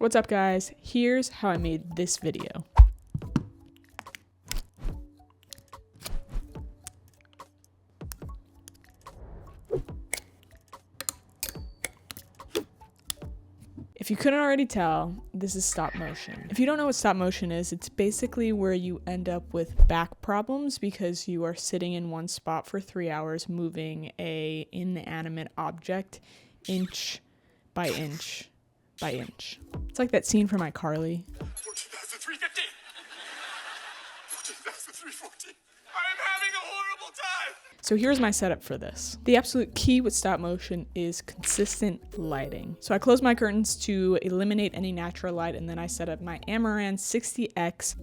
What's up guys? Here's how I made this video. If you couldn't already tell, this is stop motion. If you don't know what stop motion is, it's basically where you end up with back problems because you are sitting in one spot for 3 hours moving a inanimate object inch by inch by inch. It's like that scene from iCarly. 14,350. 14,340. I'm having a horrible time. So here's my setup for this. The absolute key with stop motion is consistent lighting. So I close my curtains to eliminate any natural light, and then I set up my Amaran 60X,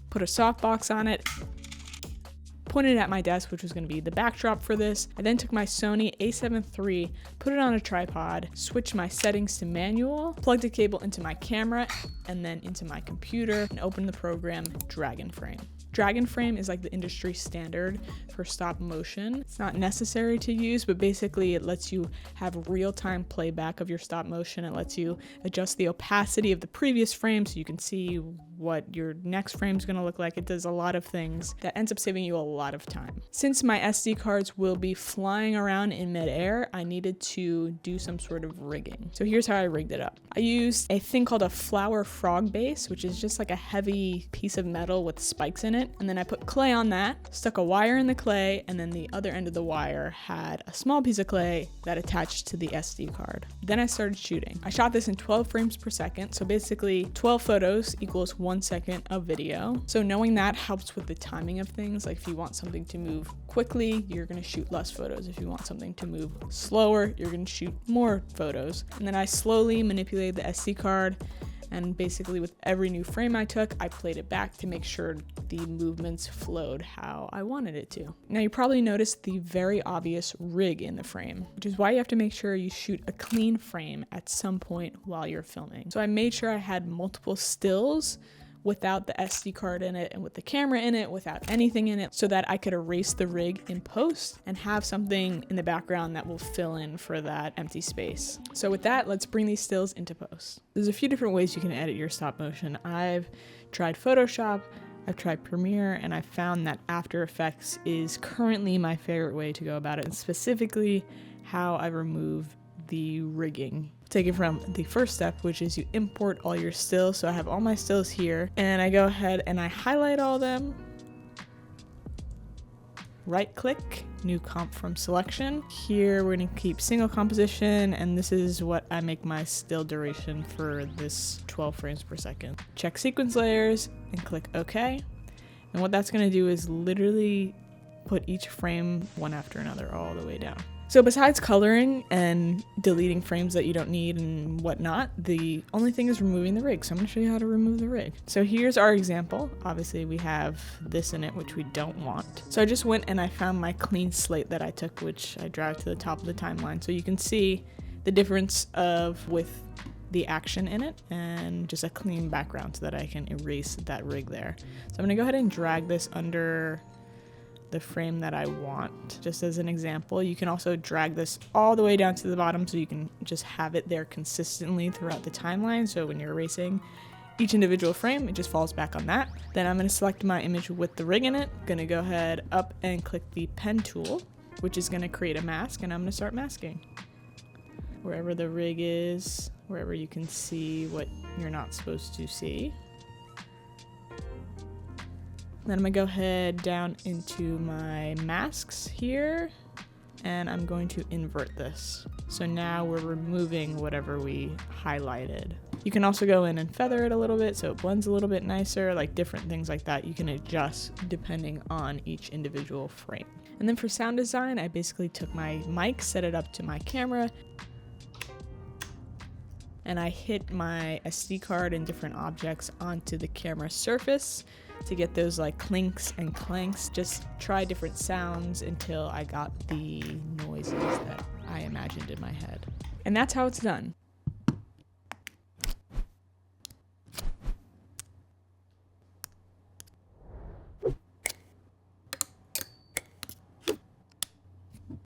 put a softbox on it, pointed at my desk, which was going to be the backdrop for this. I then took my Sony a7 III, put it on a tripod, switched my settings to manual, plugged a cable into my camera and then into my computer, and opened the program DragonFrame. DragonFrame is like the industry standard for stop motion. It's not necessary to use, but basically it lets you have real-time playback of your stop motion. It lets you adjust the opacity of the previous frame so you can see what your next frame is going to look like. It does a lot of things that ends up saving you a lot of time. Since my SD cards will be flying around in midair, I needed to do some sort of rigging. So here's how I rigged it up. I used a thing called a flower frog base, which is just like a heavy piece of metal with spikes in it. And then I put clay on that, stuck a wire in the clay, and then the other end of the wire had a small piece of clay that attached to the SD card. Then I started shooting. I shot this in 12 frames per second. So basically 12 photos equals 1 second of video. So knowing that helps with the timing of things. Like if you want something to move quickly, you're gonna shoot less photos. If you want something to move slower, you're gonna shoot more photos. And then I slowly manipulated the SD card, and basically with every new frame I took, I played it back to make sure the movements flowed how I wanted it to. Now you probably noticed the very obvious rig in the frame, which is why you have to make sure you shoot a clean frame at some point while you're filming. So I made sure I had multiple stills without the SD card in it and with the camera in it, without anything in it, so that I could erase the rig in post and have something in the background that will fill in for that empty space. So with that, let's bring these stills into post. There's a few different ways you can edit your stop motion. I've tried Photoshop, I've tried Premiere, and I've found that After Effects is currently my favorite way to go about it, and specifically how I remove the rigging. Take it from the first step, which is you import all your stills. So I have all my stills here, and I go ahead and I highlight all of them, right click, new comp from selection. Here we're gonna keep single composition, and this is what I make my still duration for this 12 frames per second. Check sequence layers and click OK. And what that's gonna do is literally put each frame one after another all the way down. So besides coloring and deleting frames that you don't need and whatnot, the only thing is removing the rig. So I'm going to show you how to remove the rig. So here's our example. Obviously we have this in it, which we don't want. So I just went and I found my clean slate that I took, which I dragged to the top of the timeline. So you can see the difference of with the action in it and just a clean background so that I can erase that rig there. So I'm going to go ahead and drag this under the frame that I want. Just as an example, you can also drag this all the way down to the bottom so you can just have it there consistently throughout the timeline. So when you're erasing each individual frame, it just falls back on that. Then I'm going to select my image with the rig in it. Going to go ahead up and click the pen tool, which is going to create a mask, and I'm going to start masking. Wherever the rig is, wherever you can see what you're not supposed to see. Then I'm gonna go ahead down into my masks here, and I'm going to invert this. So now we're removing whatever we highlighted. You can also go in and feather it a little bit so it blends a little bit nicer, like different things like that. You can adjust depending on each individual frame. And then for sound design, I basically took my mic, set it up to my camera, and I hit my SD card and different objects onto the camera surface to get those like clinks and clanks. Just try different sounds until I got the noises that I imagined in my head. And that's how it's done.